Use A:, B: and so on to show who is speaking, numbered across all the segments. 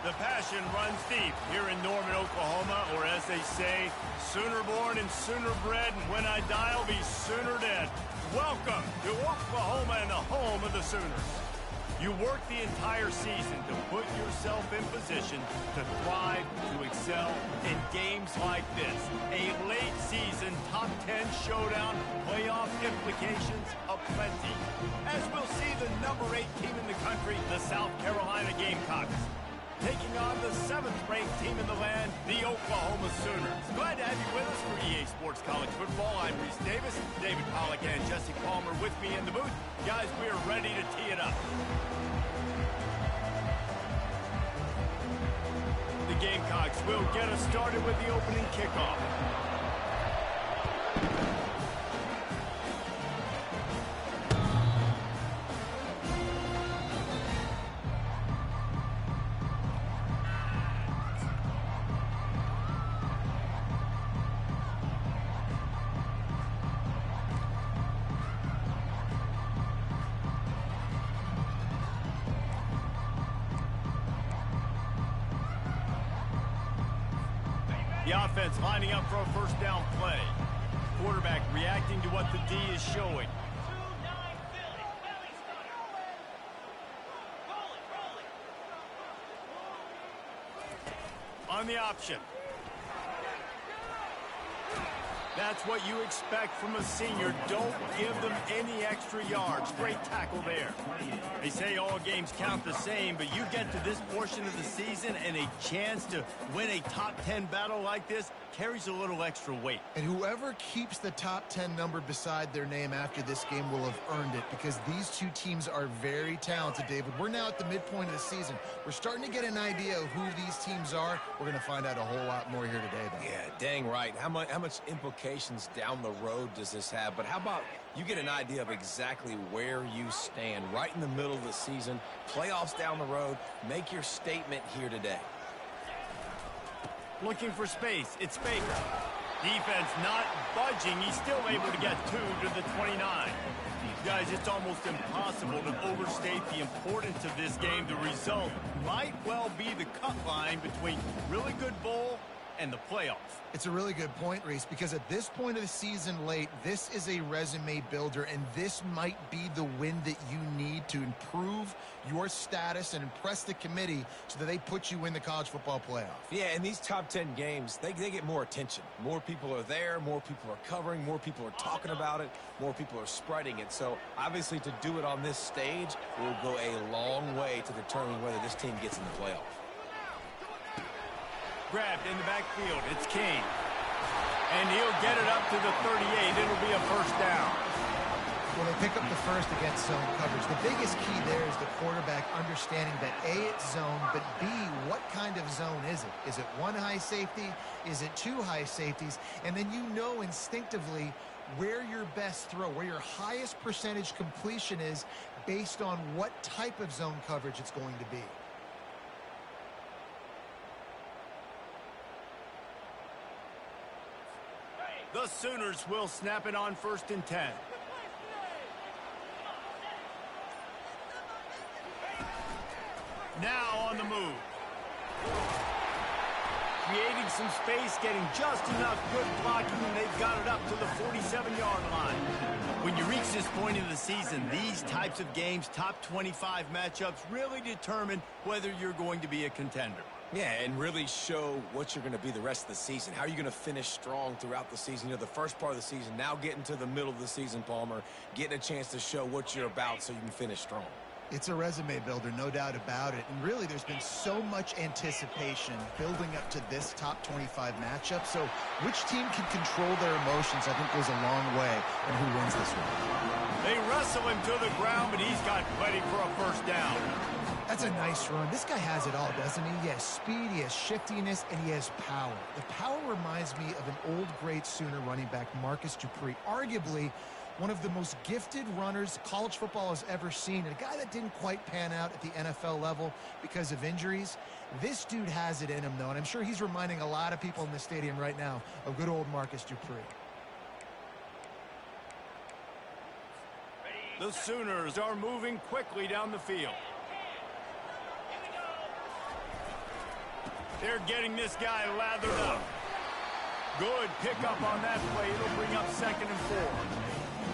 A: The passion runs deep here in Norman, Oklahoma, or as they say, Sooner born and sooner bred, and when I die, I'll be sooner dead. Welcome to Oklahoma and the home of the Sooners. You work the entire season to put yourself in position to thrive, to excel in games like this. A late season top 10 showdown, playoff implications aplenty. As we'll see the number 8 team in the country, the South Carolina Gamecocks, taking on the 7th-ranked team in the land, the Oklahoma Sooners. Glad to have you with us for EA Sports College Football. I'm Reese Davis, David Pollack and Jesse Palmer with me in the booth. Guys, we are ready to tee it up. The Gamecocks will get us started with the opening kickoff. The offense lining up for a first down play. Quarterback reacting to what the D is showing. On the option. That's what you expect from a senior. Don't give them any extra yards. Great tackle there. They say all games count the same, but you get to this portion of the season and a chance to win a top 10 battle like this carries a little extra weight.
B: And whoever keeps the top 10 number beside their name after this game will have earned it, because these two teams are very talented, David. We're now at the midpoint of the season. We're starting to get an idea of who these teams are. We're going to find out a whole lot more here today, though.
C: Yeah, dang right. How much implications down the road does this have? But how about you get an idea of exactly where you stand right in the middle of the season, playoffs down the road, make your statement here today.
A: Looking for space, it's Baker. Defense not budging, he's still able to get 2 to the 29. Guys, it's almost impossible to overstate the importance of this game. The result might well be the cut line between really good bowl and the playoffs.
B: It's a really good point, Reese, because at this point of the season late, this is a resume builder, and this might be the win that you need to improve your status and impress the committee so that they put you in the college football playoff.
C: Yeah, and these top 10 games, they get more attention. More people are there, more people are covering, more people are talking about it, more people are spreading it. So obviously to do it on this stage will go a long way to determining whether this team gets in the playoff.
A: Grabbed in the backfield, it's King. And he'll get it up to the 38. It'll be a first down.
B: Well, they pick up the first against zone coverage. The biggest key there is the quarterback understanding that A, it's zone, but B, what kind of zone is it? Is it one high safety? Is it two high safeties? And then you know instinctively where your best throw, where your highest percentage completion is based on what type of zone coverage it's going to be.
A: The Sooners will snap it on 1st and 10. Now on the move. Creating some space, getting just enough good blocking, and they've got it up to the 47-yard line. When you reach this point in the season, these types of games, top 25 matchups, really determine whether you're going to be a contender.
C: Yeah, and really show what you're going to be the rest of the season. How are you going to finish strong throughout the season? You know, the first part of the season, now getting to the middle of the season, Palmer, getting a chance to show what you're about so you can finish strong.
B: It's a resume builder, no doubt about it. And really, there's been so much anticipation building up to this top 25 matchup. So which team can control their emotions, I think, goes a long way in who wins this one.
A: They wrestle him to the ground, but he's got plenty for a first down.
B: That's a nice run. This guy has it all, doesn't he? He has speed, he has shiftiness, and he has power. The power reminds me of an old great Sooner running back, Marcus Dupree. Arguably one of the most gifted runners college football has ever seen. And a guy that didn't quite pan out at the NFL level because of injuries. This dude has it in him, though, and I'm sure he's reminding a lot of people in the stadium right now of good old Marcus Dupree.
A: The Sooners are moving quickly down the field. They're getting this guy lathered up. Good pickup on that play. It'll bring up 2nd and 4.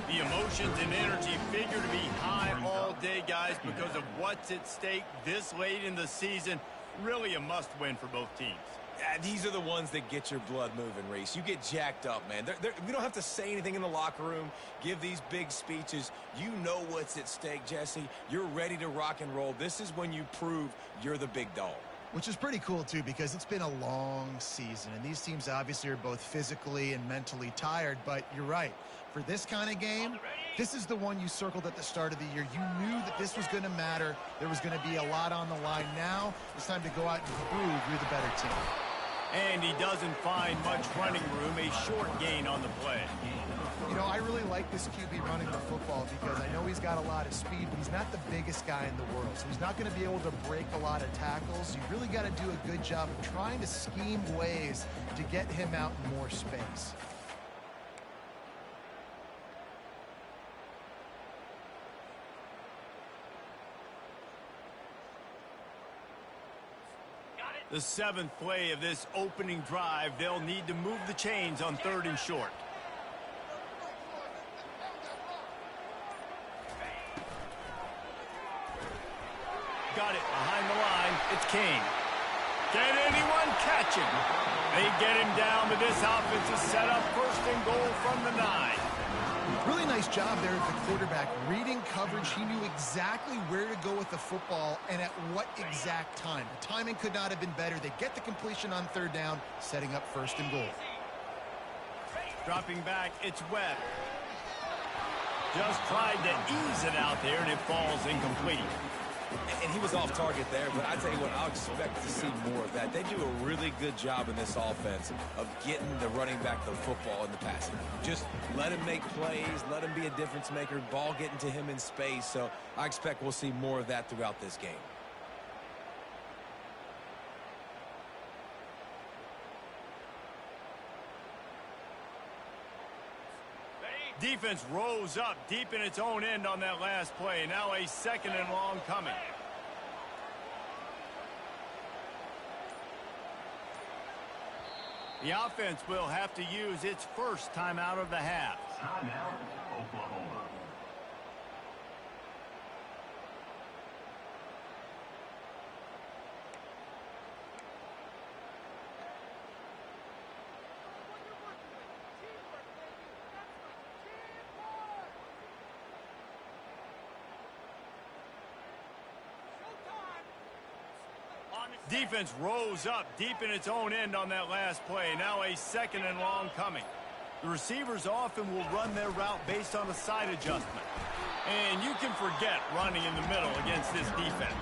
A: The emotions and energy figure to be high all day, guys, because of what's at stake this late in the season. Really a must-win for both teams.
C: Yeah, these are the ones that get your blood moving, Reese. You get jacked up, man. We don't have to say anything in the locker room, give these big speeches. You know what's at stake, Jesse. You're ready to rock and roll. This is when you prove you're the big dog.
B: Which is pretty cool, too, because it's been a long season, and these teams obviously are both physically and mentally tired, but you're right. For this kind of game, this is the one you circled at the start of the year. You knew that this was going to matter. There was going to be a lot on the line. Now it's time to go out and prove you're the better team.
A: And he doesn't find much running room, a short gain on the play.
B: You know, I really like this QB running the football because I know he's got a lot of speed, but he's not the biggest guy in the world. So he's not going to be able to break a lot of tackles. You really got to do a good job of trying to scheme ways to get him out in more space.
A: The 7th play of this opening drive, they'll need to move the chains on 3rd and short. Got it behind the line. It's King. Can anyone catch him? They get him down, but this offense is set up 1st and goal from the 9.
B: Really nice job there at the quarterback. Reading coverage, he knew exactly where to go with the football and at what exact time. The timing could not have been better. They get the completion on 3rd down, setting up 1st and goal.
A: Dropping back, it's Webb. Just tried to ease it out there, and it falls incomplete.
C: And he was off target there, but I tell you what, I'll expect to see more of that. They do a really good job in this offense of getting the running back the football in the passing. Just let him make plays, let him be a difference maker, ball getting to him in space. So I expect we'll see more of that throughout this game.
A: Defense rose up deep in its own end on that last play. Now a 2nd and long coming. The offense will have to use its first timeout of the half.
D: Timeout, Oklahoma.
A: Defense rose up deep in its own end on that last play. Now a 2nd and long coming. The receivers often will run their route based on a side adjustment. And you can forget running in the middle against this defense.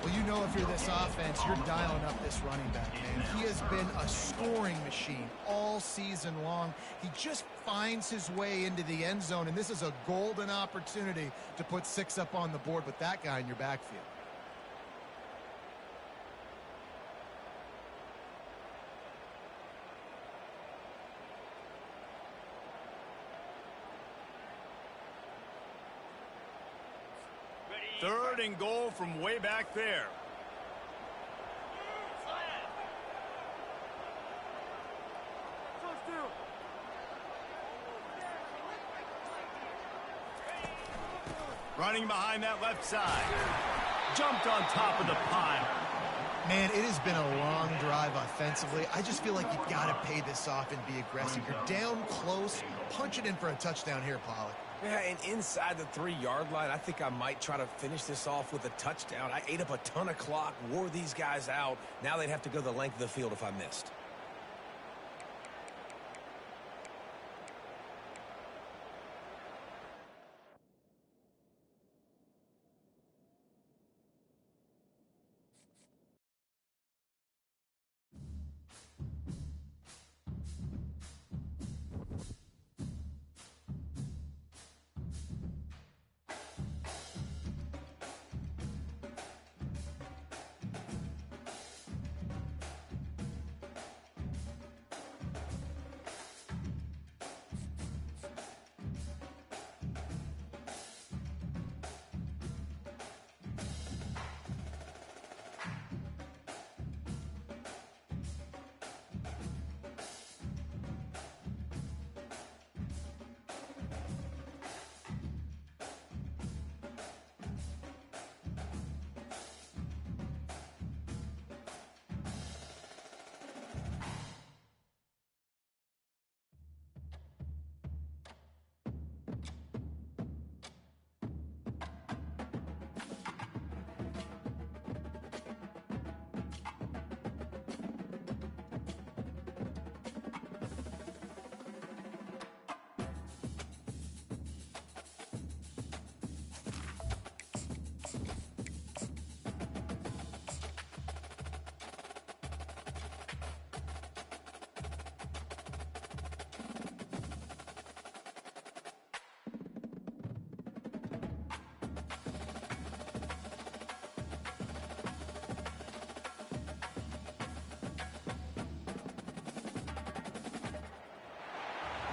B: Well, you know if you're this offense, you're dialing up this running back, man. He has been a scoring machine all season long. He just finds his way into the end zone, and this is a golden opportunity to put 6 up on the board with that guy in your backfield.
A: Third and goal from way back there. Running behind that left side. Jumped on top of the pile.
B: Man, it has been a long drive offensively. I just feel like you've got to pay this off and be aggressive. You're down close. Punch it in for a touchdown here, Pollock.
C: Yeah, and inside the 3-yard line, I think I might try to finish this off with a touchdown. I ate up a ton of clock, wore these guys out. Now they'd have to go the length of the field if I missed.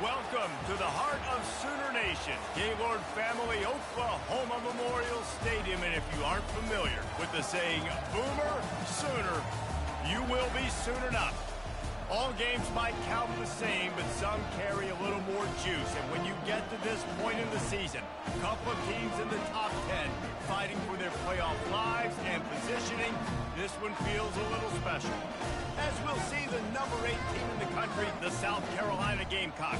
A: Welcome to the heart of Sooner Nation, Gaylord Family Oklahoma Memorial Stadium. And if you aren't familiar with the saying, Boomer Sooner, you will be soon enough. All games might count the same, but some carry a little more juice. And when you get to this point in the season, a couple of teams in the top 10 fighting for their playoff lives and positioning, this one feels a little special. As we'll see the number 8 team in the country, the South Carolina Gamecocks,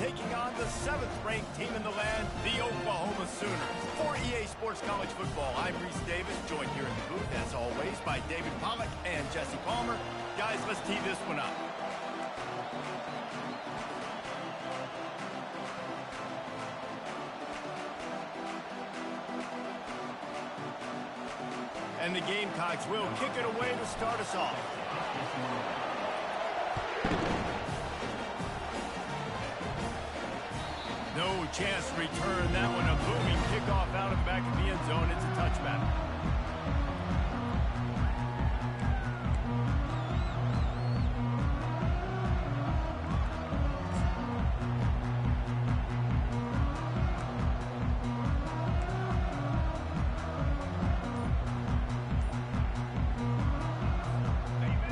A: taking on the 7th-ranked team in the land, the Oklahoma Sooners. For EA Sports College Football, I'm Reese Davis, joined here in the booth, as always, by David Pollack and Jesse Palmer. Guys, let's tee this one up. And the Gamecocks will kick it away to start us off. No chance to return that one. A booming kickoff out of the back of the end zone. It's a touchback.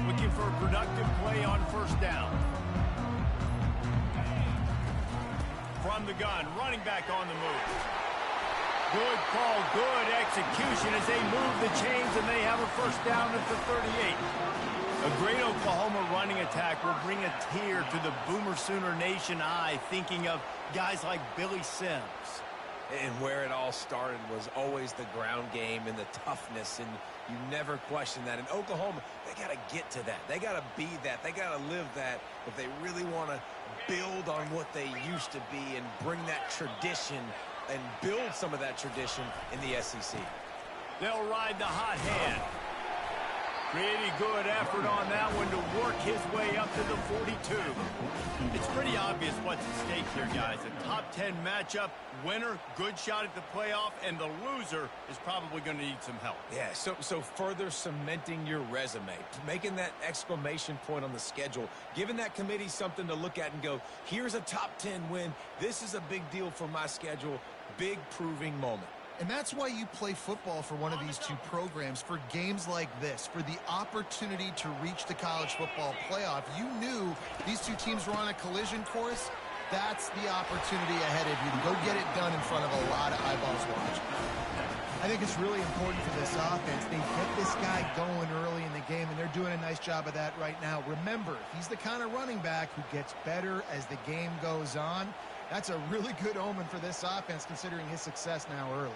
A: Looking for a productive play on first down. From the gun, running back on the move. Good call, good execution as they move the chains and they have a first down at the 38. A great Oklahoma running attack will bring a tear to the Boomer Sooner Nation eye, thinking of guys like Billy Sims.
C: And where it all started was always the ground game and the toughness, and you never question that. In Oklahoma, they got to get to that. They got to be that. They got to live that if they really want to build on what they used to be and bring that tradition and build some of that tradition in the SEC.
A: They'll ride the hot hand. Pretty good effort on that one to work his way up to the 42. It's pretty obvious what's at stake here, guys. A top 10 matchup, winner, good shot at the playoff, and the loser is probably going to need some help.
C: Yeah, so further cementing your resume, making that exclamation point on the schedule, giving that committee something to look at and go, here's a top 10 win. This is a big deal for my schedule. Big proving moment.
B: And that's why you play football for one of these two programs, for games like this, for the opportunity to reach the college football playoff. You knew these two teams were on a collision course. That's the opportunity ahead of you to go get it done in front of a lot of eyeballs watching. I think it's really important for this offense. They get this guy going early in the game, and they're doing a nice job of that right now. Remember, he's the kind of running back who gets better as the game goes on. That's a really good omen for this offense, considering his success now early.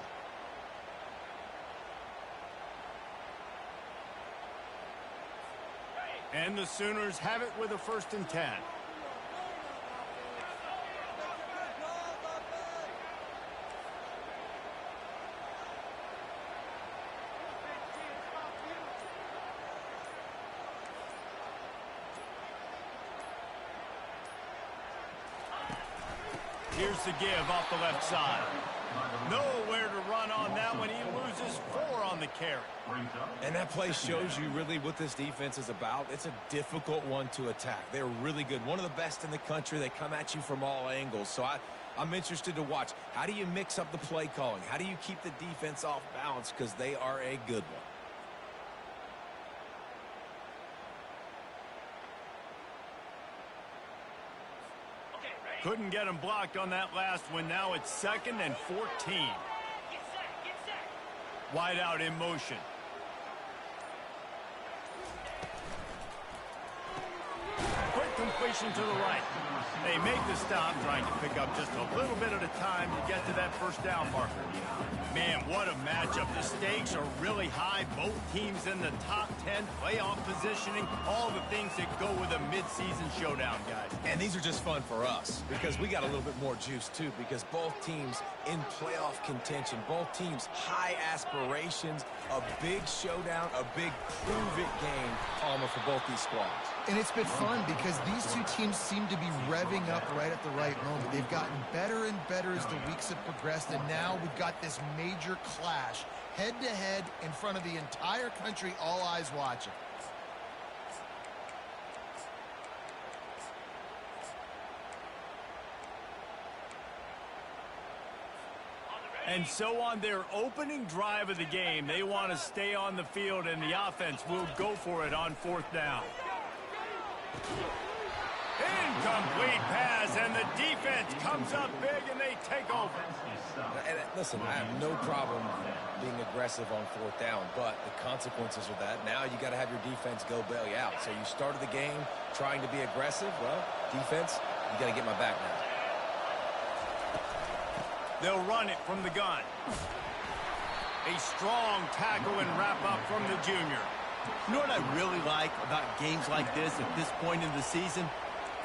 A: And the Sooners have it with a 1st and 10. Here's the give off the left side. Nowhere to run on that one. He loses 4 on the carry.
C: And that play shows you really what this defense is about. It's a difficult one to attack. They're really good. One of the best in the country. They come at you from all angles. So I'm interested to watch. How do you mix up the play calling? How do you keep the defense off balance? Because they are a good one.
A: Couldn't get him blocked on that last one. Now it's 2nd and 14. Wide out in motion. Quick completion to the right. They make the stop, trying to pick up just a little bit at a time to get to that first down marker. Man, what a matchup. The stakes are really high. Both teams in the top 10, playoff positioning, all the things that go with a midseason showdown, guys.
C: And these are just fun for us because we got a little bit more juice, too, because both teams in playoff contention, both teams high aspirations, a big showdown, a big prove-it game, Palmer, for both these squads.
B: And it's been fun because these two teams seem to be revving up right at the right moment. They've gotten better and better as the weeks have progressed, and now we've got this major clash head-to-head in front of the entire country, all eyes watching.
A: And so on their opening drive of the game, they want to stay on the field, and the offense will go for it on 4th down. Incomplete pass, and the defense comes up big, and they take over.
C: And listen, I have no problem being aggressive on 4th down, but the consequences of that, now you got to have your defense go bail you out. So you started the game trying to be aggressive. Well, defense, you got to get my back now.
A: They'll run it from the gun. A strong tackle and wrap up from the junior.
E: You know what I really like about games like this at this point in the season?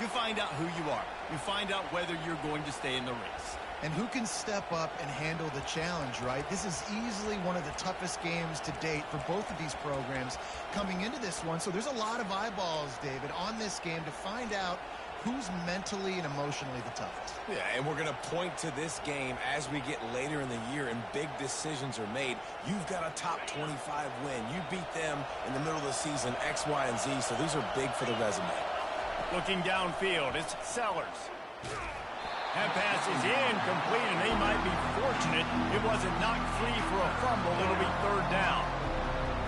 E: You find out who you are. You find out whether you're going to stay in the race.
B: And who can step up and handle the challenge, right? This is easily one of the toughest games to date for both of these programs coming into this one. So there's a lot of eyeballs, David, on this game to find out who's mentally and emotionally the toughest.
C: Yeah, and we're going to point to this game as we get later in the year and big decisions are made. You've got a top 25 win. You beat them in the middle of the season, X, Y, and Z, so these are big for the resume.
A: Looking downfield, it's Sellers. That pass is incomplete, and they might be fortunate it wasn't knocked free for a fumble. It'll be 3rd down.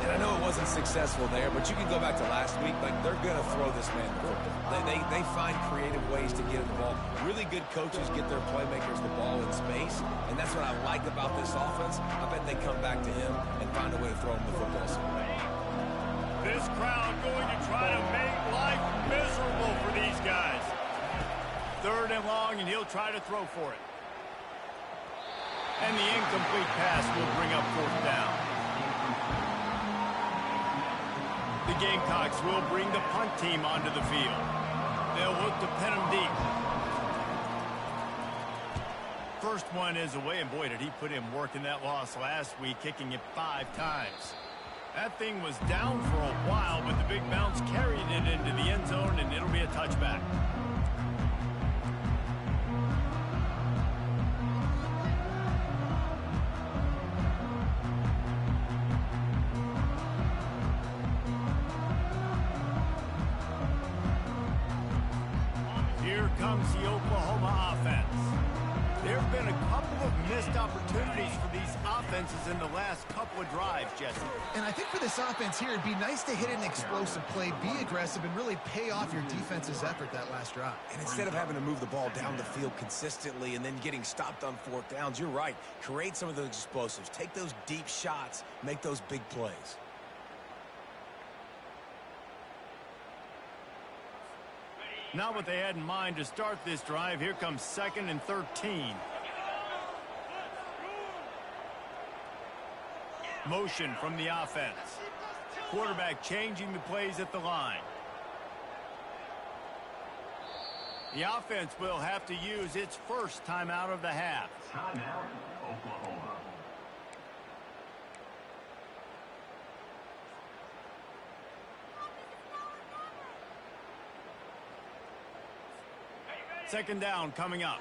C: And I know it wasn't successful there, but you can go back to last week. Like, they're going to throw this man the football. They find creative ways to get him the ball. Really good coaches get their playmakers the ball in space, and that's what I like about this offense. I bet they come back to him and find a way to throw him the football somewhere.
A: This crowd going to try to make life miserable for these guys. 3rd and long, and he'll try to throw for it. And the incomplete pass will bring up 4th down. The Gamecocks will bring the punt team onto the field. They'll look to pin them deep. First one is away, and boy, did he put in work in that loss last week, kicking it 5 times. That thing was down for a while, but the big bounce carried it into the end zone, and it'll be a touchback. Here comes the Oklahoma offense. There have been a couple of missed opportunities for these offenses in the last couple of drives, Jesse.
B: And I think for this offense here, it'd be nice to hit an explosive play, be aggressive, and really pay off your defense's effort that last drive.
C: And instead of having to move the ball down the field consistently and then getting stopped on 4th downs, you're right. Create some of those explosives. Take those deep shots. Make those big plays.
A: Not what they had in mind to start this drive. Here comes 2nd and 13. Motion from the offense. Quarterback changing the plays at the line. The offense will have to use its first timeout of the half.
D: Timeout, Oklahoma.
A: Second down coming up.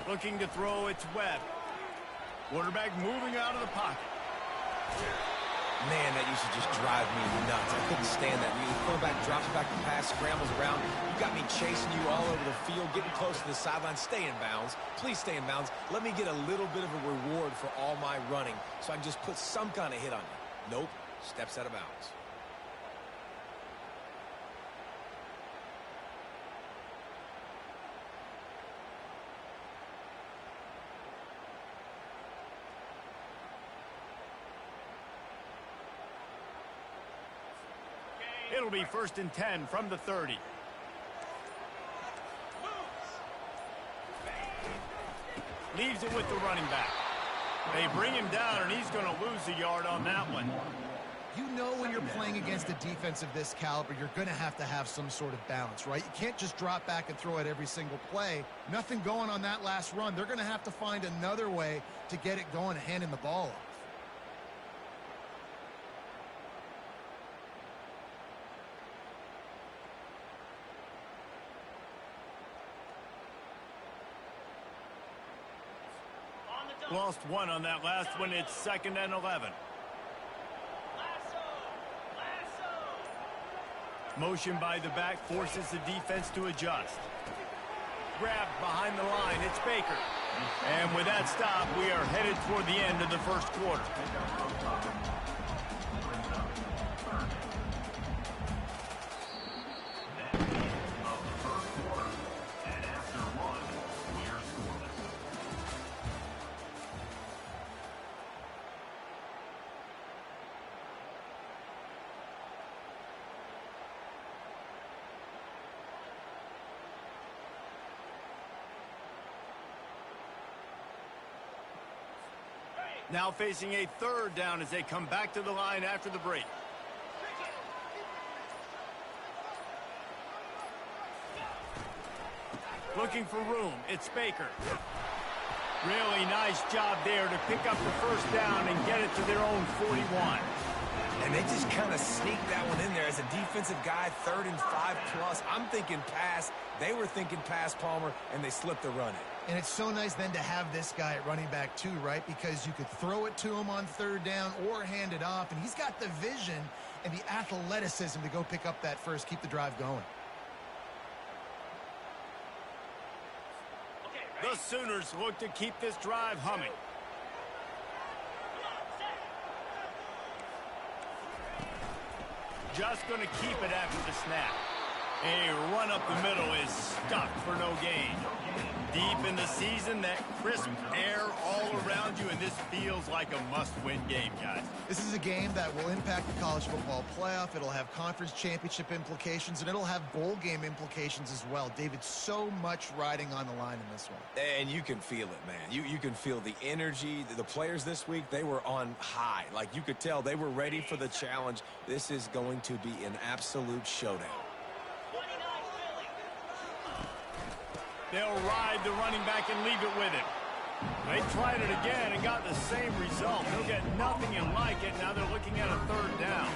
A: Looking to throw, it's Webb. Quarterback moving out of the pocket.
C: Man, that used to just drive me nuts. I couldn't stand that. The quarterback drops back the pass, scrambles around. You got me chasing you all over the field, getting close to the sideline. Stay in bounds. Please stay in bounds. Let me get a little bit of a reward for all my running so I can just put some kind of hit on you. Nope. Steps out of bounds.
A: It'll be 1st and 10 from the 30. Leaves it with the running back. They bring him down, and he's going to lose a yard on that one.
B: You know when you're playing against a defense of this caliber, you're going to have some sort of balance, right? You can't just drop back and throw it every single play. Nothing going on that last run. They're going to have to find another way to get it going, handing the ball off.
A: Lost one on that last one. It's 2nd and 11. Motion by the back forces the defense to adjust. Grabbed behind the line. It's Baker. And with that stop, we are headed toward the end of the first quarter. Now facing a 3rd down as they come back to the line after the break. Looking for room. It's Baker. Really nice job there to pick up the 1st down and get it to their own 41.
C: And they just kind of sneaked that one in there as a defensive guy, 3rd and 5+. I'm thinking pass. They were thinking pass, Palmer, and they slipped the run in.
B: And it's so nice then to have this guy at running back too, right? Because you could throw it to him on 3rd down or hand it off, and he's got the vision and the athleticism to go pick up that first, keep the drive going.
A: The Sooners look to keep this drive humming. Just going to keep it after the snap. A run up the middle is stuck for no gain. Deep in the season, that crisp air all around you, and this feels like a must-win game, guys.
B: This is a game that will impact the college football playoff. It'll have conference championship implications, and it'll have bowl game implications as well. David, so much riding on the line in this one.
C: And you can feel it, man. You can feel the energy. The players this week, they were on high. Like, you could tell they were ready for the challenge. This is going to be an absolute showdown.
A: They'll ride the running back and leave it with him. They tried it again and got the same result. They'll get nothing and like it. Now they're looking at a 3rd down.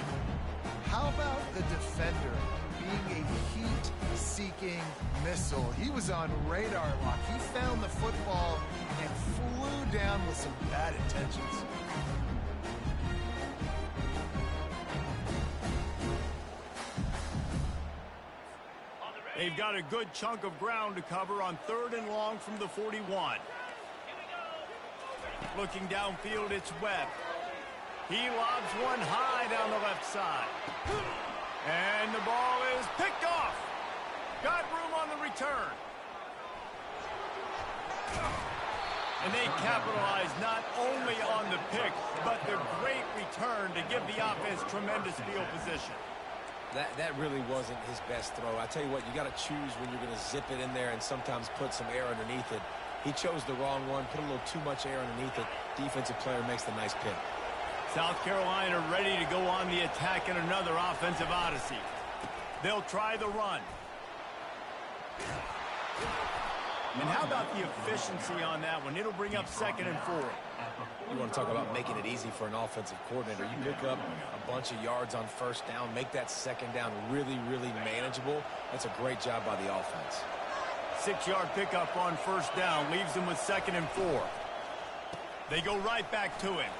B: How about the defender being a heat-seeking missile? He was on radar lock. He found the football and flew down with some bad intentions.
A: They've got a good chunk of ground to cover on 3rd and long from the 41. Looking downfield, it's Webb. He lobs one high down the left side. And the ball is picked off. Got room on the return. And they capitalize not only on the pick, but the great return to give the offense tremendous field position.
C: That really wasn't his best throw. I tell you what, you got to choose when you're going to zip it in there and sometimes put some air underneath it. He chose the wrong one, put a little too much air underneath it. Defensive player makes the nice pick.
A: South Carolina ready to go on the attack in another offensive odyssey. They'll try the run. And how about the efficiency on that one? It'll bring up 2nd and 4.
C: You want to talk about making it easy for an offensive coordinator. You pick up a bunch of yards on 1st down, make that 2nd down really, really manageable. That's a great job by the offense.
A: 6-yard pickup on 1st down leaves them with 2nd and 4. They go right back to him.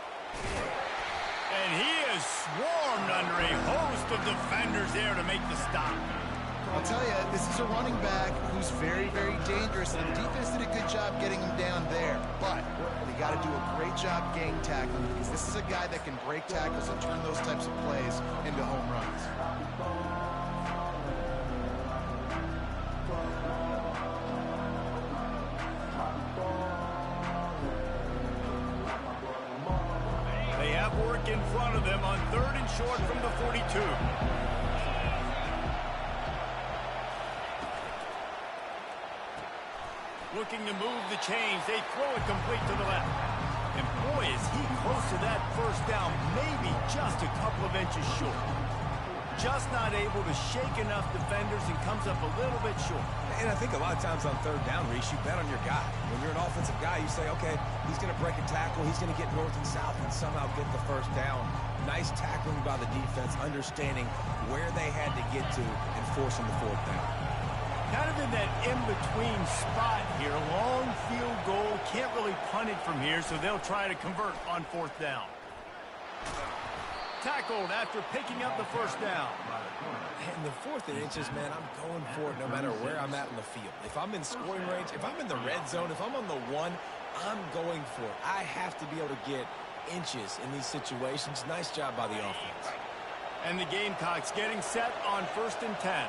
A: And he is swarmed under a host of defenders there to make the stop.
B: I'll tell you, this is a running back who's very, very dangerous, and the defense did a good job getting him down there. But they got to do a great job gang tackling, because this is a guy that can break tackles and turn those types of plays into home runs.
A: They have work in front of them on 3rd and short from the 42. Looking to move the chains. They throw it complete to the left. And boy, is he close to that 1st down, maybe just a couple of inches short. Just not able to shake enough defenders and comes up a little bit short.
C: And I think a lot of times on 3rd down, Reese, you bet on your guy. When you're an offensive guy, you say, okay, he's going to break a tackle, he's going to get north and south and somehow get the 1st down. Nice tackling by the defense, understanding where they had to get to and forcing the 4th down.
A: Kind of in that in-between spot here. Long field goal. Can't really punt it from here, so they'll try to convert on 4th down. Tackled after picking up the first down.
C: In the 4th and inches, man, I'm going for it no matter where I'm at on the field. If I'm in scoring range, if I'm in the red zone, if I'm on the 1, I'm going for it. I have to be able to get inches in these situations. Nice job by the offense.
A: And the Gamecocks getting set on 1st and 10.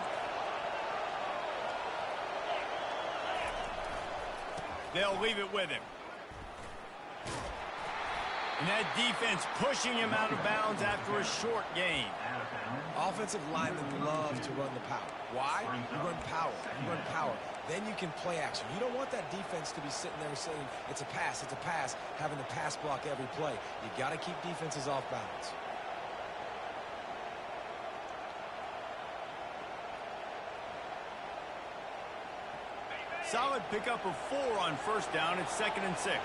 A: They'll leave it with him. And that defense pushing him out of bounds after a short gain.
C: Offensive linemen love to run the power. Why? You run power. You run power. Then you can play action. You don't want that defense to be sitting there saying, it's a pass, having to pass block every play. You got to keep defenses off balance.
A: Solid pickup of 4 on 1st down. It's 2nd and 6.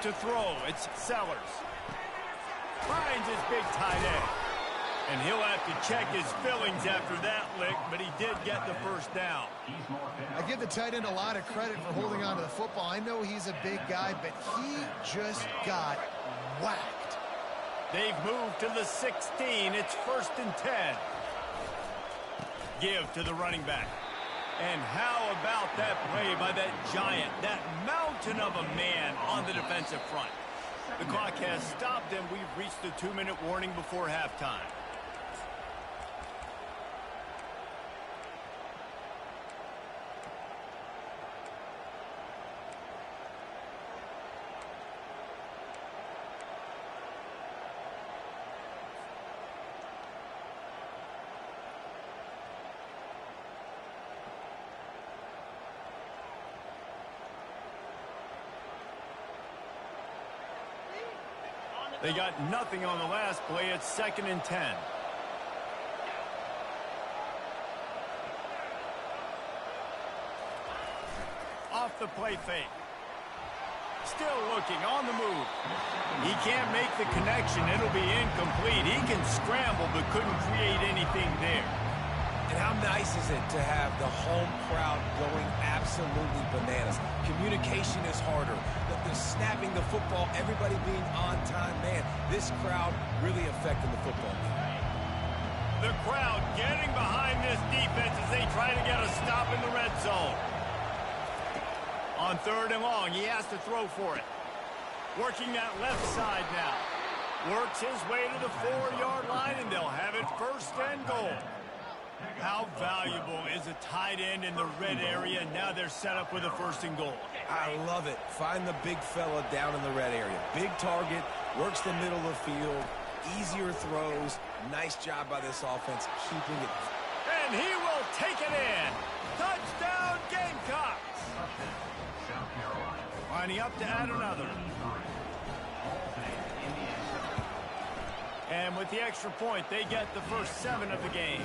A: To throw, it's Sellers. Finds his big tight end. And he'll have to check his fillings after that lick, but he did get the 1st down.
B: I give the tight end a lot of credit for holding on to the football. I know he's a big guy, but he just got whacked.
A: They've moved to the 16. It's 1st and 10. Give to the running back. And how about that play by that giant, that mountain of a man on the defensive front? The clock has stopped, and we've reached the 2-minute warning before halftime. They got nothing on the last play. It's 2nd and 10. Off the play fake. Still looking on the move. He can't make the connection. It'll be incomplete. He can scramble but couldn't create anything there.
C: And how nice is it to have the home crowd going absolutely bananas? Communication is harder. The snapping the football, everybody being on time. Man, this crowd really affecting the football game.
A: The crowd getting behind this defense as they try to get a stop in the red zone. On 3rd and long, he has to throw for it. Working that left side now. Works his way to the 4-yard line, and they'll have it 1st and goal. How valuable is a tight end in the red area? Now they're set up with a 1st and goal.
C: I love it. Find the big fella down in the red area. Big target, works the middle of the field, easier throws. Nice job by this offense, keeping it.
A: And he will take it in. Touchdown, Gamecocks. Lining up to add another. And with the extra point, they get the first 7 of the game.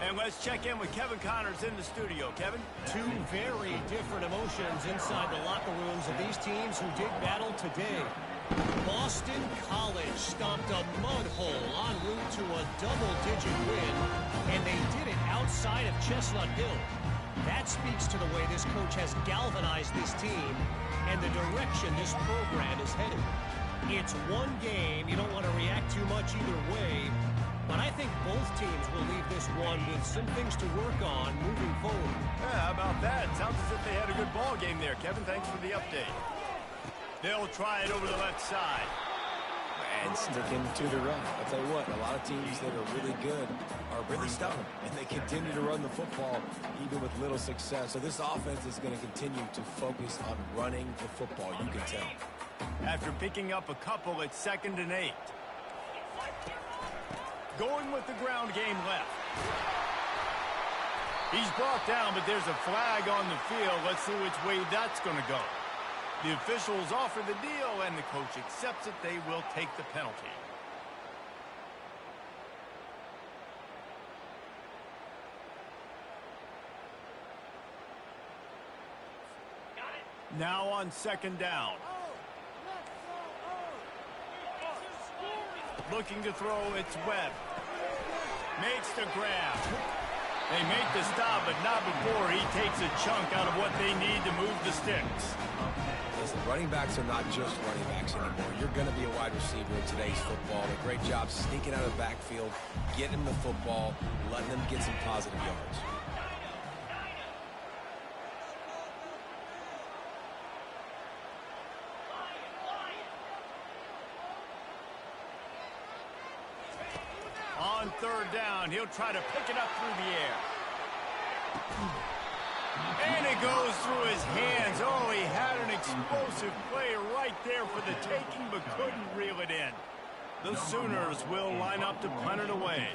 A: And let's check in with Kevin Connors in the studio. Kevin?
F: 2 very different emotions inside the locker rooms of these teams who did battle today. Boston College stomped a mud hole en route to a double-digit win, and they did it outside of Chestnut Hill. That speaks to the way this coach has galvanized this team and the direction this program is headed. It's one game. You don't want to react too much either way. But I think both teams will leave this one with some things to work on moving forward.
A: Yeah, how about that? Sounds as if they had a good ball game there. Kevin, thanks for the update. They'll try it over the left side.
C: And sticking to the run. I'll tell you what, a lot of teams that are really good are really stubborn, and they continue to run the football even with little success. So this offense is going to continue to focus on running the football, you can tell.
A: After picking up a couple, it's 2nd and 8. Going with the ground game left. He's brought down, but there's a flag on the field. Let's see which way that's going to go. The officials offer the deal, and the coach accepts it. They will take the penalty. Now on 2nd down. Looking to throw, it's Webb. Makes the grab. They make the stop, but not before he takes a chunk out of what they need to move the sticks.
C: Listen, running backs are not just running backs anymore. You're going to be a wide receiver in today's football. A great job sneaking out of the backfield, getting them the football, letting them get some positive yards.
A: On third down, he'll try to pick it up through the air. And it goes through his hands. Oh, he had an explosive play right there for the taking, but couldn't reel it in. The Sooners will line up to punt it away.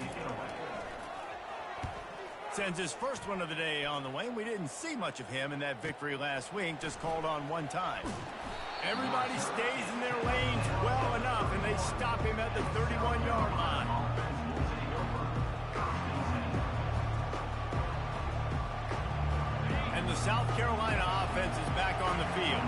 A: Sends his first one of the day on the way. We didn't see much of him in that victory last week, just called on one time. Everybody stays in their lanes well enough, and they stop him at the 31-yard line. And the South Carolina offense is back on the field.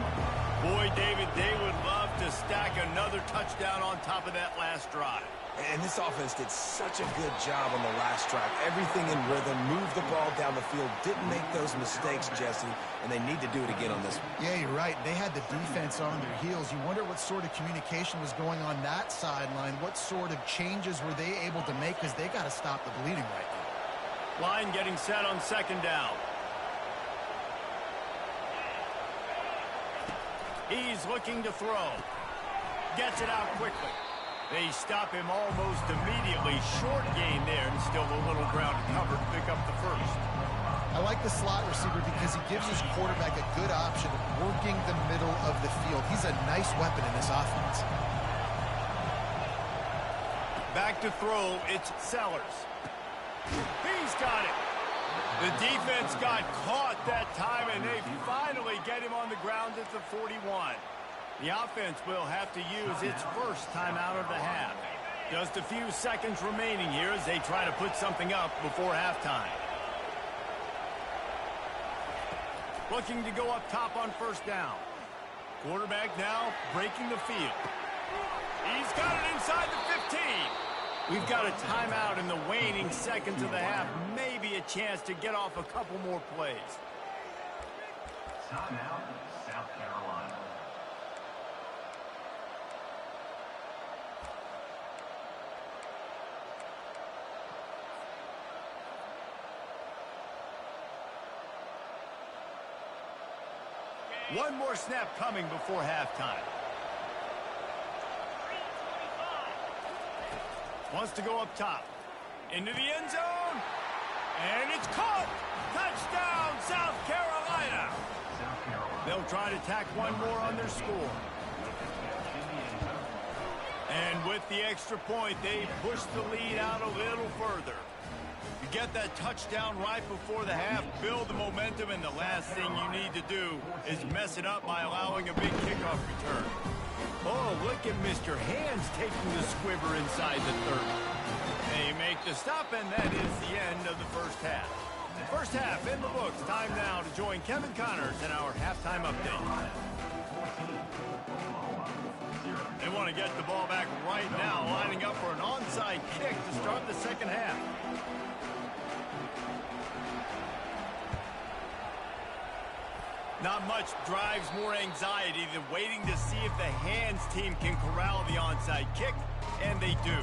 A: Boy, David, they would love to stack another touchdown on top of that last drive.
C: And this offense did such a good job on the last drive. Everything in rhythm, moved the ball down the field, didn't make those mistakes, Jesse, and they need to do it again on this one.
B: Yeah, you're right. They had the defense on their heels. You wonder what sort of communication was going on that sideline. What sort of changes were they able to make, because they got to stop the bleeding right now.
A: Line getting set on second down. He's looking to throw. Gets it out quickly. They stop him almost immediately. Short gain there, and still a little ground to cover to pick up the first.
B: I like the slot receiver because he gives his quarterback a good option of working the middle of the field. He's a nice weapon in this offense.
A: Back to throw, it's Sellers. He's got it. The defense got caught that time, and they finally get him on the ground at the 41. The offense will have to use its first timeout of the half. Just a few seconds remaining here as they try to put something up before halftime. Looking to go up top on first down. Quarterback now breaking the field. He's got it inside the 15. We've got a timeout in the waning seconds of the half. Maybe a chance to get off a couple more plays.
D: Timeout, South Carolina.
A: One more snap coming before halftime. Wants to go up top. Into the end zone. And it's caught. Touchdown, South Carolina. They'll try to tack one more on their score. And with the extra point, they push the lead out a little further. You get that touchdown right before the half, build the momentum, and the last thing you need to do is mess it up by allowing a big kickoff return. Oh, look at Mr. Hands taking the squibber inside the 30. They make the stop, and that is the end of the first half. First half in the books. Time now to join Kevin Connors in our halftime update. They want to get the ball back right now, lining up for an onside kick to start the second half. Not much drives more anxiety than waiting to see if the Hands team can corral the onside kick, and they do.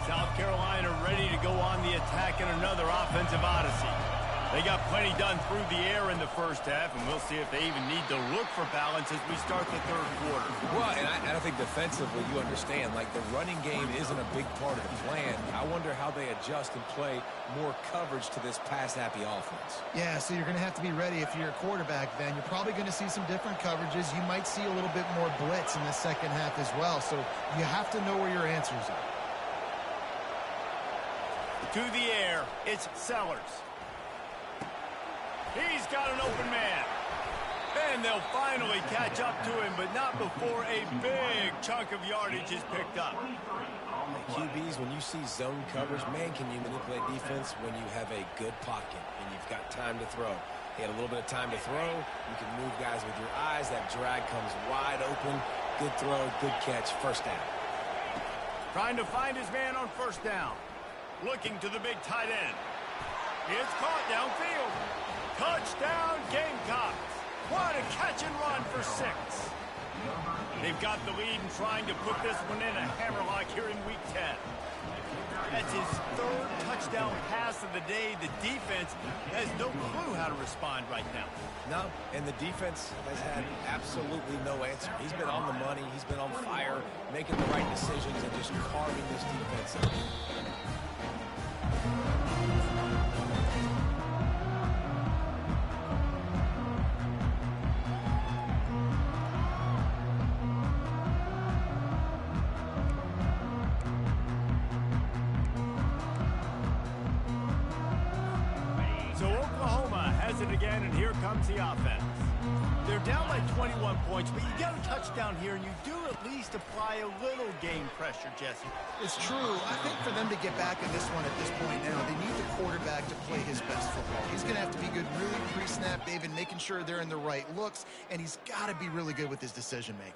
A: South Carolina ready to go on the attack in another offensive odyssey. They got plenty done through the air in the first half, and we'll see if they even need to look for balance as we start the third quarter.
C: Well, and I think defensively, you understand, like the running game isn't a big part of the plan. I wonder how they adjust and play more coverage to this pass-happy offense.
B: Yeah, so you're going to have to be ready if you're a quarterback then. You're probably going to see some different coverages. You might see a little bit more blitz in the second half as well, so you have to know where your answers are.
A: To the air, it's Sellers. He's got an open man. And they'll finally catch up to him, but not before a big chunk of yardage is picked up.
C: QBs, when you see zone coverage, man, can you manipulate defense when you have a good pocket and you've got time to throw. He had a little bit of time to throw. You can move guys with your eyes. That drag comes wide open. Good throw, good catch, first down.
A: Trying to find his man on first down. Looking to the big tight end. It's caught downfield. Touchdown, Gamecocks. What a catch and run for 6. They've got the lead and trying to put this one in a hammerlock here in Week 10. That's his 3rd touchdown pass of the day. The defense has no clue how to respond right now.
C: No, and the defense has had absolutely no answer. He's been on the money. He's been on fire, making the right decisions and just carving this defense up.
A: Again, and here comes the offense. They're down by 21 points, but you get a touchdown here, and you do at least apply a little game pressure, Jesse.
B: It's true. I think for them to get back in this one at this point now, they need the quarterback to play his best football. He's going to have to be good really pre-snap, David, making sure they're in the right looks, and he's got to be really good with his decision-making.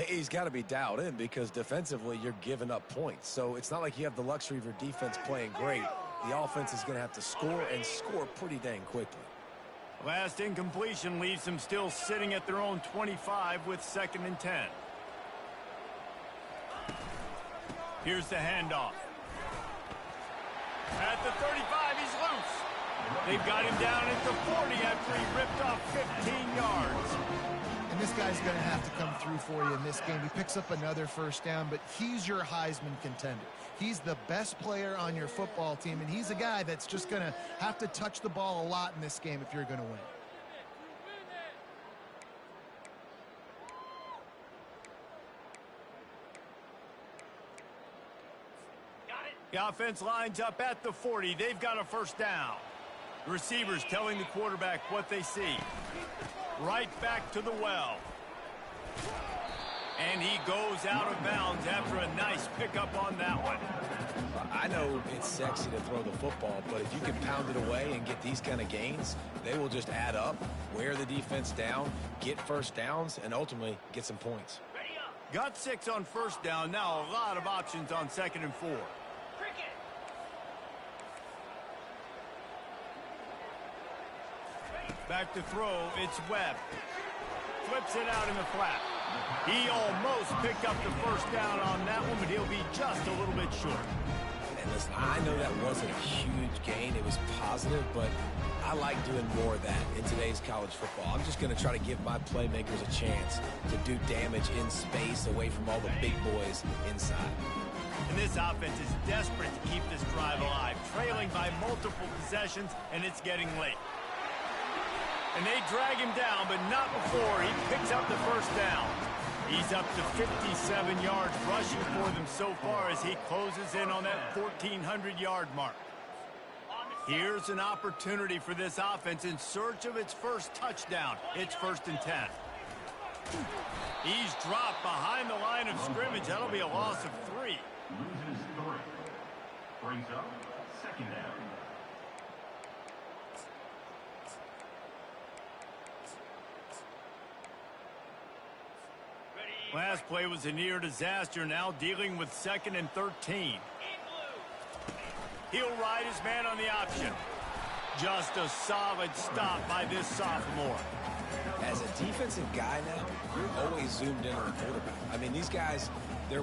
C: He's got to be dialed in because defensively you're giving up points. So it's not like you have the luxury of your defense playing great. The offense is going to have to score and score pretty dang quickly.
A: Last incompletion leaves them still sitting at their own 25 with 2nd and 10. Here's the handoff. At the 35, he's loose. They've got him down at the 40 after he ripped off 15 yards.
B: And this guy's going to have to come through for you in this game. He picks up another first down, but he's your Heisman contender. He's the best player on your football team, and he's a guy that's just going to have to touch the ball a lot in this game if you're going to win.
A: The offense lines up at the 40. They've got a first down. The receivers telling the quarterback what they see. Right back to the well. And he goes out of bounds after a nice pickup on that one.
C: I know it's sexy to throw the football, but if you can pound it away and get these kind of gains, they will just add up, wear the defense down, get first downs, and ultimately get some points.
A: Got 6 on first down. Now a lot of options on 2nd and 4. Back to throw, it's Webb. Flips it out in the flat. He almost picked up the first down on that one, but he'll be just a little bit short.
C: And listen, I know that wasn't a huge gain. It was positive, but I like doing more of that in today's college football. I'm just going to try to give my playmakers a chance to do damage in space away from all the big boys inside.
A: And this offense is desperate to keep this drive alive, trailing by multiple possessions, and it's getting late. And they drag him down, but not before he picks up the first down. He's up to 57 yards rushing for them so far as he closes in on that 1,400-yard mark. Here's an opportunity for this offense in search of its first touchdown. It's 1st and 10. He's dropped behind the line of scrimmage. That'll be a loss of 3.
D: Loses 3. Brings up 2nd down.
A: Last play was a near disaster, now dealing with 2nd and 13. He'll ride his man on the option. Just a solid stop by this sophomore.
C: As a defensive guy now, you're always zoomed in on the quarterback. I mean, these guys,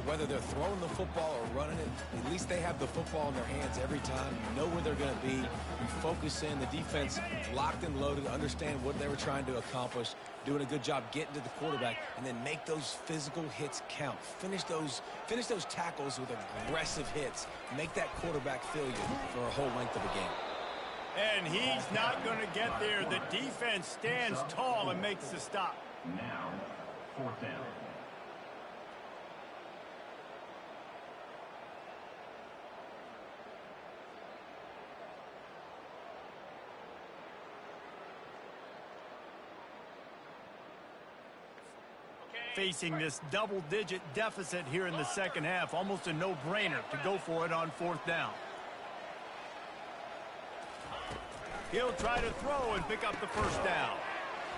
C: whether they're throwing the football or running it, at least they have the football in their hands every time. You know where they're going to be. You focus in. The defense locked and loaded, understand what they were trying to accomplish, doing a good job getting to the quarterback, and then make those physical hits count. Finish those tackles with aggressive hits. Make that quarterback feel you for a whole length of a game.
A: And he's not going to get there. The defense stands tall and makes the stop.
D: Now, 4th down.
A: Facing this double-digit deficit here in the second half, almost a no-brainer to go for it on 4th down. He'll try to throw and pick up the first down.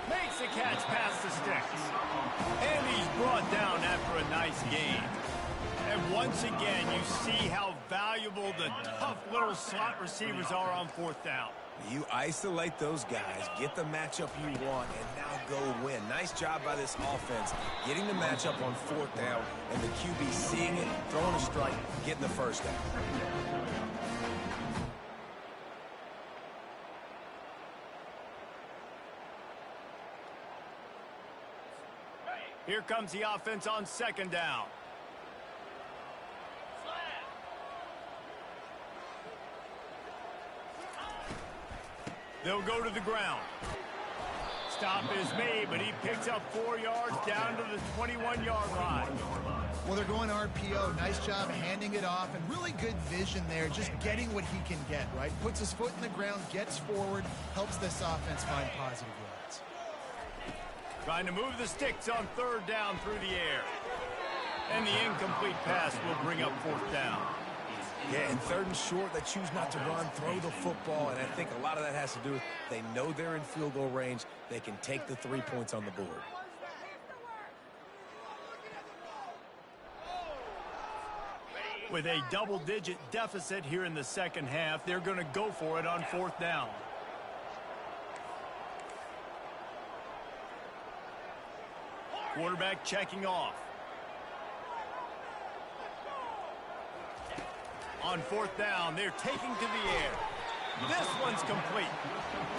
A: Makes the catch past the sticks. And he's brought down after a nice gain. And once again, you see how valuable the tough little slot receivers are on fourth down.
C: You isolate those guys, get the matchup you want, and now go win. Nice job by this offense, getting the matchup on fourth down, and the QB seeing it, throwing a strike, getting the first down.
A: Here comes the offense on second down. They'll go to the ground. Stop is made, but he picks up 4 yards down to the 21-yard line.
B: Well, they're going RPO. Nice job handing it off, and really good vision there, just getting what he can get, right? Puts his foot in the ground, gets forward, helps this offense find positive yards.
A: Trying to move the sticks on third down through the air. And the incomplete pass will bring up fourth down.
C: Yeah, and third and short, they choose not to run, throw the football, and I think a lot of that has to do with they know they're in field goal range. They can take the 3 points on the board.
A: With a double-digit deficit here in the second half, they're going to go for it on fourth down. Quarterback checking off. On fourth down, they're taking to the air. This one's complete.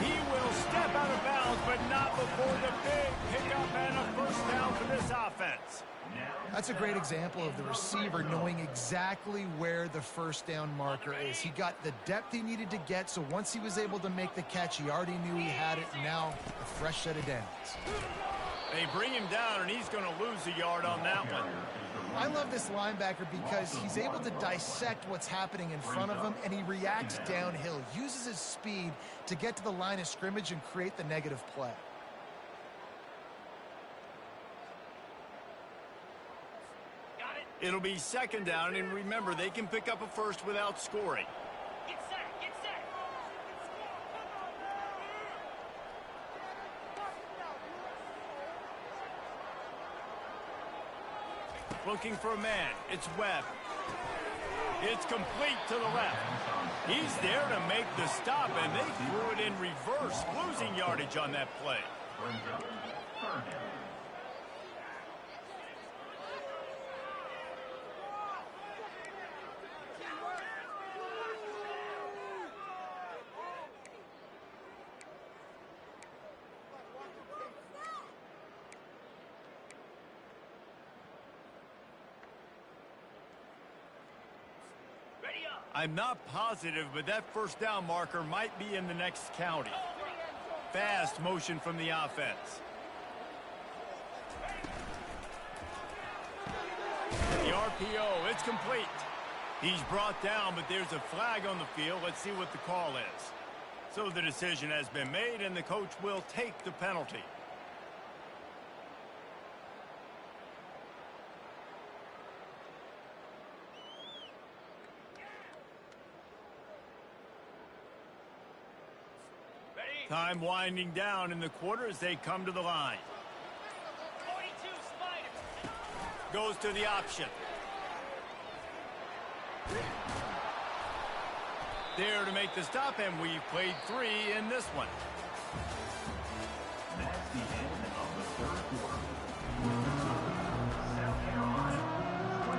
A: He will step out of bounds, but not before the big pickup and a first down for this offense.
B: That's a great example of the receiver knowing exactly where the first down marker is. He got the depth he needed to get, so once he was able to make the catch, he already knew he had it. Now, a fresh set of downs.
A: They bring him down, and he's going to lose a yard on that one.
B: I love this linebacker because he's able to dissect what's happening in front of him, and he reacts downhill, uses his speed to get to the line of scrimmage and create the negative play.
A: It'll be second down, and remember, they can pick up a first without scoring.
G: Get set, get set.
A: Looking for a man. It's Webb. It's complete to the left. He's there to make the stop, and they threw it in reverse, losing yardage on that play. I'm not positive, but that first down marker might be in the next county. Fast motion from the offense. The RPO, it's complete. He's brought down, but there's a flag on the field. Let's see what the call is. So the decision has been made, and the coach will take the penalty. Time winding down in the quarter as they come to the line.
G: 42 Spider.
A: Goes to the option. There to make the stop, and we've played 3 in this one.
D: That's the end of the third quarter. South Carolina 21,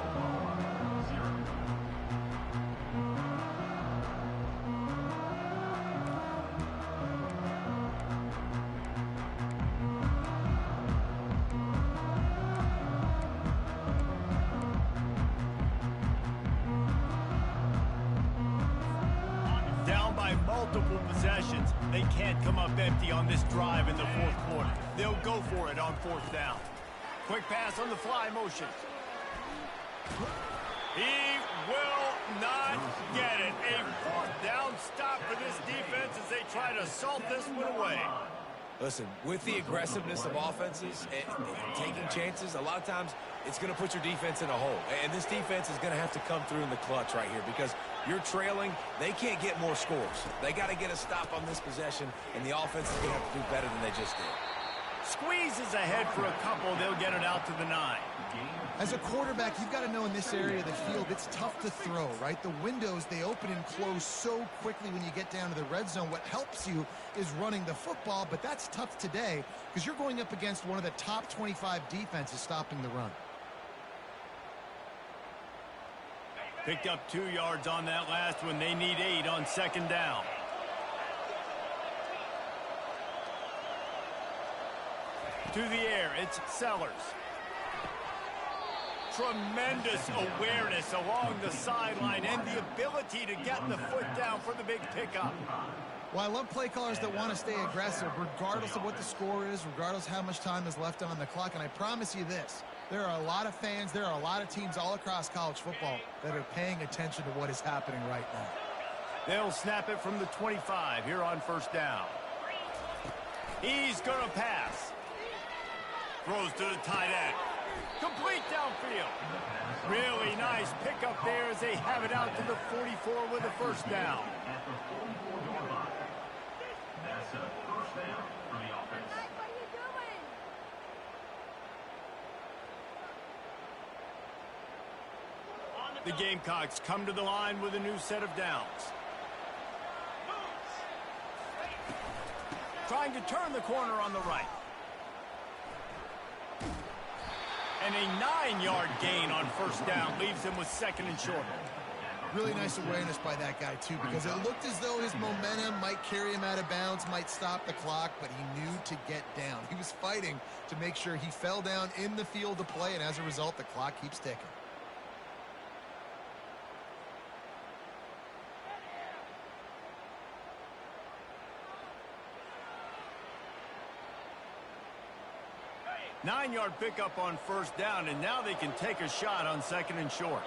D: Oklahoma 0.
A: Multiple possessions. They can't come up empty on this drive in the fourth quarter. They'll go for it on fourth down. Quick pass on the fly motion. He will not get it. A fourth down stop for this defense as they try to salt this one away.
C: Listen, with the aggressiveness of offenses and taking chances, a lot of times it's going to put your defense in a hole. And this defense is going to have to come through in the clutch right here because you're trailing. They can't get more scores. They got to get a stop on this possession, and the offense is going to have to do better than they just did.
A: Squeezes ahead for a couple. They'll get it out to the 9.
B: As a quarterback, you've got to know in this area of the field, it's tough to throw, right? The windows, they open and close so quickly when you get down to the red zone. What helps you is running the football, but that's tough today because you're going up against one of the top 25 defenses stopping the run.
A: Picked up 2 yards on that last one. They need 8 on 2nd down. To the air, it's Sellers. Tremendous awareness along the sideline and the ability to get the foot down for the big pickup.
B: Well, I love play callers that want to stay aggressive regardless of what the score is, regardless how much time is left on the clock. And I promise you this, there are a lot of fans, there are a lot of teams all across college football that are paying attention to what is happening right now.
A: They'll snap it from the 25 here on 1st down. He's going to pass. Throws to the tight end. Complete downfield. Really nice pickup there as they have it out to the 44 with a 1st down.
D: That's a 1st down for the offense.
G: What are you doing?
A: The Gamecocks come to the line with a new set of downs. Trying to turn the corner on the right. And a 9-yard gain on 1st down leaves him with 2nd and short.
B: Really nice awareness by that guy, too, because it looked as though his momentum might carry him out of bounds, might stop the clock, but he knew to get down. He was fighting to make sure he fell down in the field to play, and as a result, the clock keeps ticking.
A: Nine-yard pickup on 1st down, and now they can take a shot on 2nd and short.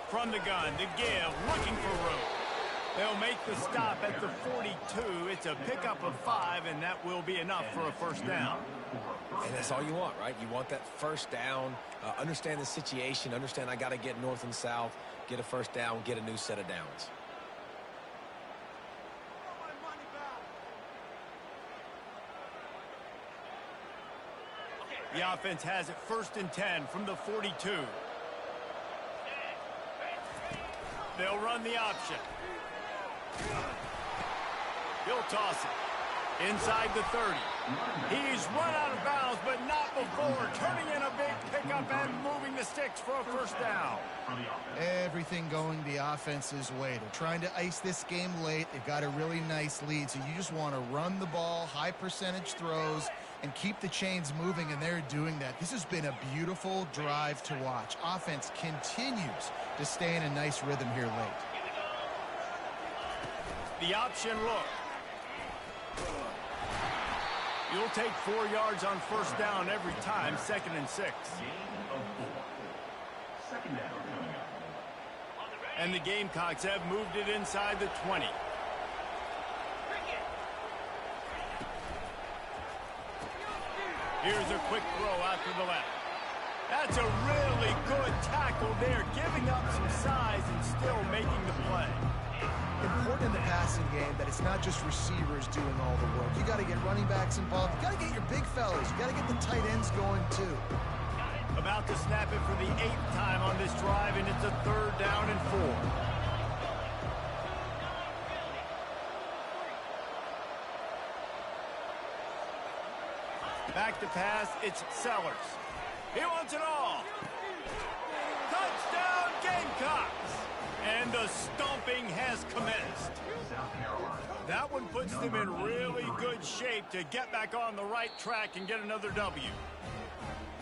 A: From the gun, the give, looking for room. They'll make the stop at the 42. It's a pickup of 5, and that will be enough for a 1st down.
C: And that's all you want, right? You want that 1st down, understand the situation, understand I got to get north and south, get a 1st down, get a new set of downs.
A: The offense has it 1st and 10 from the 42. They'll run the option. He'll toss it. Inside the 30. He's run out of bounds, but not before. Turning in a big pickup and moving the sticks for a 1st down.
B: Everything going the offense's way. They're trying to ice this game late. They've got a really nice lead, so you just want to run the ball, high percentage throws, and keep the chains moving, and they're doing that. This has been a beautiful drive to watch. Offense continues to stay in a nice rhythm here late.
A: The option look. You'll take 4 yards on 1st down every time, 2nd and 6.
D: Gain of 4. 2nd down coming up.
A: And the Gamecocks have moved it inside the 20. Here's a quick throw out to the left. That's a really good tackle there, giving up some size and still making the play.
B: Important in the passing game that it's not just receivers doing all the work. You got to get running backs involved. You got to get your big fellas. You got to get the tight ends going too.
A: About to snap it for the 8th time on this drive, and it's a 3rd down and 4. Back to pass, it's Sellers. He wants it all. Touchdown, Gamecocks! And the stomping has commenced. That one puts them in really good shape to get back on the right track and get another W.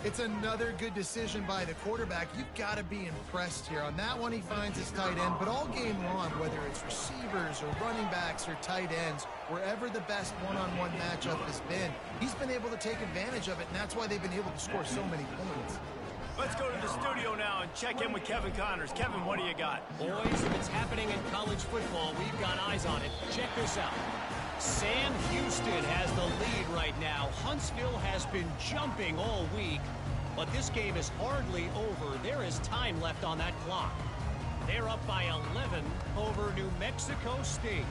B: It's another good decision by the quarterback. You've got to be impressed here. On that one, he finds his tight end, but all game long, whether it's receivers or running backs or tight ends, wherever the best one-on-one matchup has been, he's been able to take advantage of it, and that's why they've been able to score so many points.
A: Let's go to the studio now and check in with Kevin Connors. Kevin, what do you got?
F: Boys, if it's happening in college football, we've got eyes on it. Check this out. Sam Houston has the lead right now. Huntsville has been jumping all week, but this game is hardly over. There is time left on that clock. They're up by 11 over New Mexico State.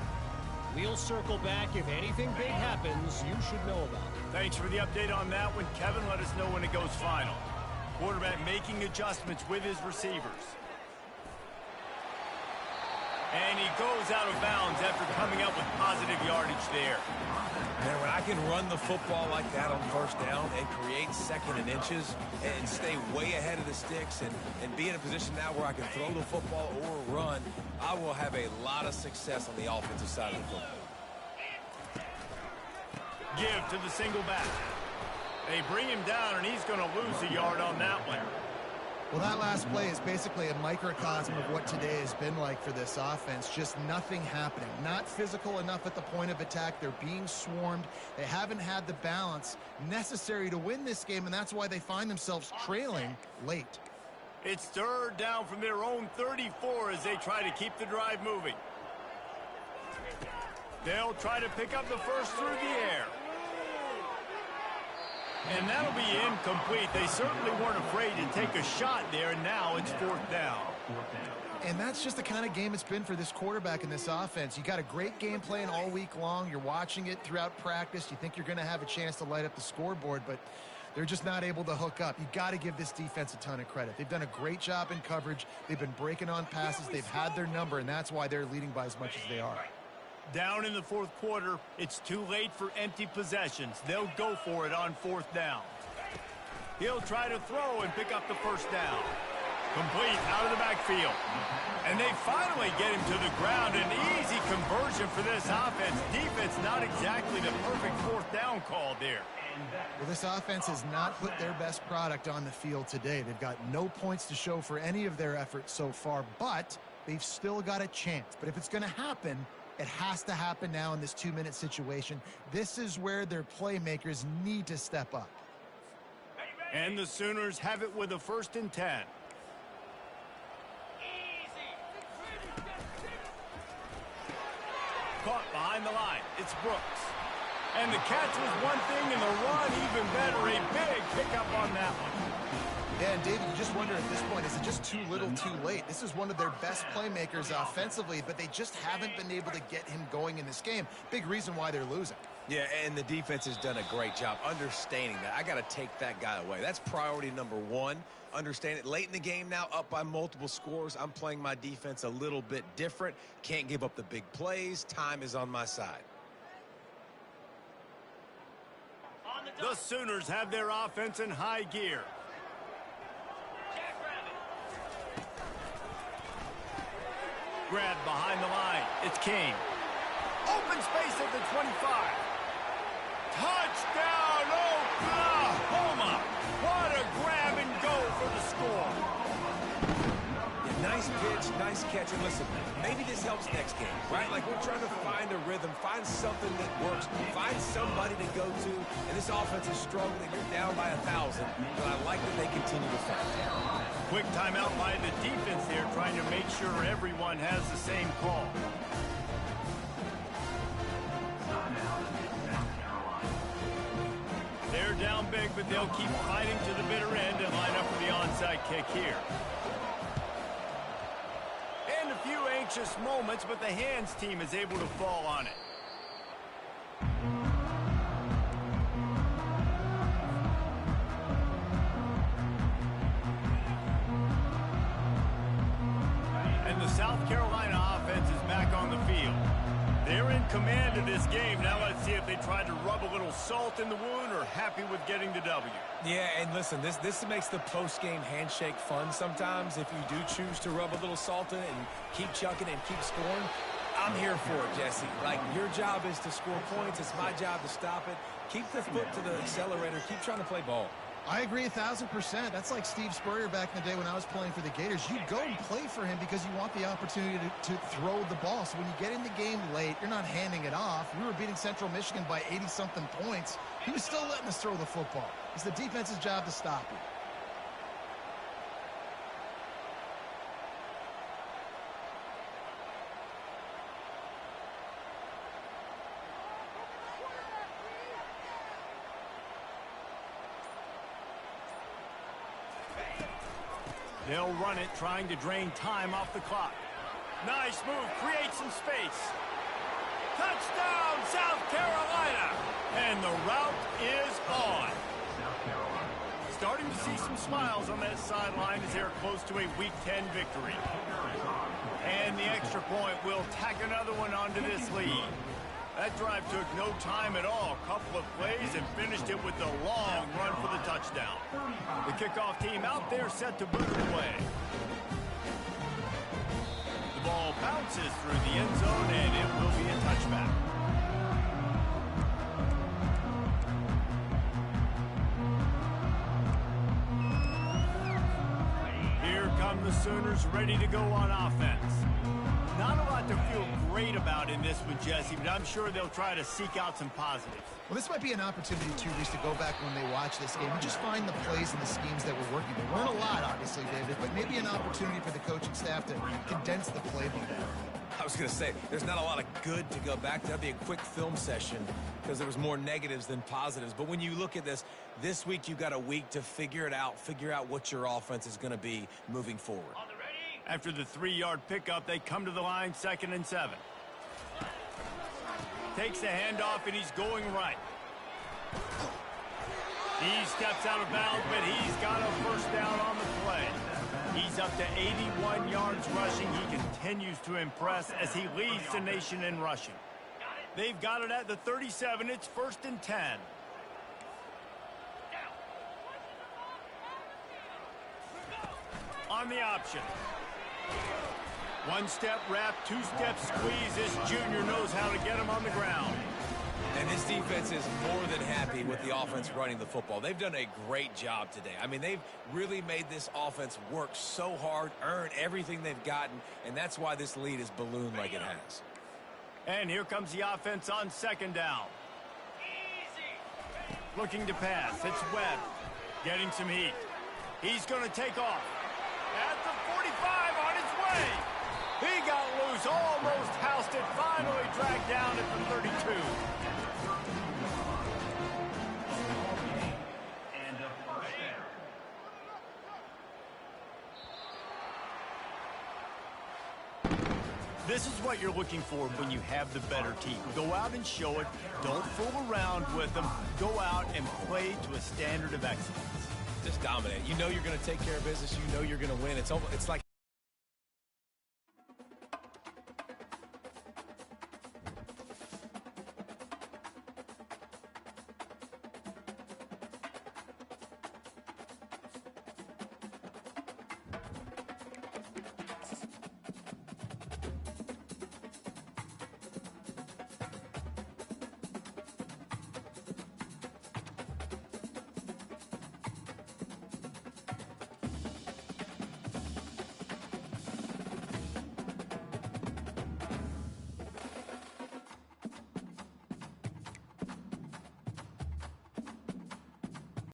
F: We'll circle back. If anything big happens, you should know about it.
A: Thanks for the update on that one. Kevin, let us know when it goes final. Quarterback making adjustments with his receivers. And he goes out of bounds after coming up with positive yardage there.
C: Man, when I can run the football like that on first down and create second and inches and stay way ahead of the sticks and be in a position now where I can throw the football or run, I will have a lot of success on the offensive side of the football.
A: Give to the single back. They bring him down, and he's going to lose a yard on that one.
B: Well, that last play is basically a microcosm of what today has been like for this offense. Just nothing happening. Not physical enough at the point of attack. They're being swarmed. They haven't had the balance necessary to win this game, and that's why they find themselves trailing late.
A: It's third down from their own 34 as they try to keep the drive moving. They'll try to pick up the first through the air. And that'll be incomplete. They certainly weren't afraid to take a shot there, and now it's fourth down.
B: And that's just the kind of game it's been for this quarterback in this offense. You got a great game plan all week long. You're watching it throughout practice. You think you're going to have a chance to light up the scoreboard, but they're just not able to hook up. You got to give this defense a ton of credit. They've done a great job in coverage. They've been breaking on passes. They've had their number, and that's why they're leading by as much as they are.
A: Down in the fourth quarter, it's too late for empty possessions. They'll go for it on fourth down. He'll try to throw and pick up the first down. Complete out of the backfield. And they finally get him to the ground. An easy conversion for this offense. Defense not exactly the perfect fourth down call there.
B: Well, this offense has not put their best product on the field today. They've got no points to show for any of their efforts so far, but they've still got a chance. But if it's going to happen, it has to happen now in this 2-minute situation. This is where their playmakers need to step up.
A: And the Sooners have it with a 1st and 10. Caught behind the line. It's Brooks. And the catch was one thing, and the run even better. A big pickup on that one.
B: Yeah, and David, you just wonder at this point, is it just too little too late? This is one of their best playmakers offensively, but they just haven't been able to get him going in this game. Big reason why they're losing.
C: Yeah, and the defense has done a great job understanding that. I got to take that guy away. That's priority number one. Understand it. Late in the game now, up by multiple scores. I'm playing my defense a little bit different. Can't give up the big plays. Time is on my side.
A: The Sooners have their offense in high gear. Grab behind the line. It's King. Open space at the 25. Touchdown, Oklahoma! What a grab and go for the score.
C: Yeah, nice pitch, nice catch. And listen, maybe this helps next game, right? Like we're trying to find a rhythm, find something that works, find somebody to go to. And this offense is struggling. You're down by 1,000, but I like that they continue to fight.
A: Quick timeout by the defense there, trying to make sure everyone has the same call. They're down big, but they'll keep fighting to the bitter end and line up for the onside kick here. And a few anxious moments, but the hands team is able to fall on it. And the South Carolina offense is back on the field. They're in command of this game. Now let's see if they try to rub a little salt in the wound or happy with getting the W.
C: Yeah, and listen, this makes the post-game handshake fun sometimes. If you do choose to rub a little salt in it and keep chucking and keep scoring, I'm here for it, Jesse. Like, your job is to score points. It's my job to stop it. Keep the foot to the accelerator. Keep trying to play ball.
B: I agree 1,000%. That's like Steve Spurrier back in the day when I was playing for the Gators. You go and play for him because you want the opportunity to throw the ball. So when you get in the game late, you're not handing it off. We were beating Central Michigan by 80-something points. He was still letting us throw the football. It's the defense's job to stop it.
A: They'll run it, trying to drain time off the clock. Nice move, create some space. Touchdown, South Carolina! And the route is on.
D: South Carolina.
A: Starting to see some smiles on that sideline as they're close to a Week 10 victory. And the extra point will tack another one onto this lead. That drive took no time at all. A couple of plays and finished it with a long run for the touchdown. The kickoff team out there set to boot it away. The ball bounces through the end zone, and it will be a touchback. Here come the Sooners ready to go on offense. Not a lot to feel great about in this one, Jesse, but I'm sure they'll try to seek out some positives.
B: Well, this might be an opportunity, too, Reese, to go back when they watch this game and just find the plays and the schemes that were working. There weren't a lot, obviously, David, but maybe an opportunity for the coaching staff to condense the playbook.
C: I was going to say, there's not a lot of good to go back to. That'd be a quick film session because there was more negatives than positives. But when you look at this week you've got a week to figure it out, figure out what your offense is going to be moving forward.
A: After the 3-yard pickup, they come to the line, 2nd and 7. Takes the handoff, and he's going right. He steps out of bounds, but he's got a first down on the play. He's up to 81 yards rushing. He continues to impress as he leads the nation in rushing. They've got it at the 37. It's 1st and 10. On the option. One step wrap, 2-step squeeze. This junior knows how to get him on the ground.
C: And this defense is more than happy with the offense running the football. They've done a great job today. I mean, they've really made this offense work so hard, earn everything they've gotten, and that's why this lead is ballooned like it has.
A: And here comes the offense on 2nd down. Looking to pass. It's Webb. Getting some heat. He's going to take off. At the 45 on his way. He got loose, almost housed it, finally dragged down at the 32.
D: And a first down.
A: This is what you're looking for when you have the better team. Go out and show it. Don't fool around with them. Go out and play to a standard of excellence.
C: Just dominate. You know you're going to take care of business. You know you're going to win. It's like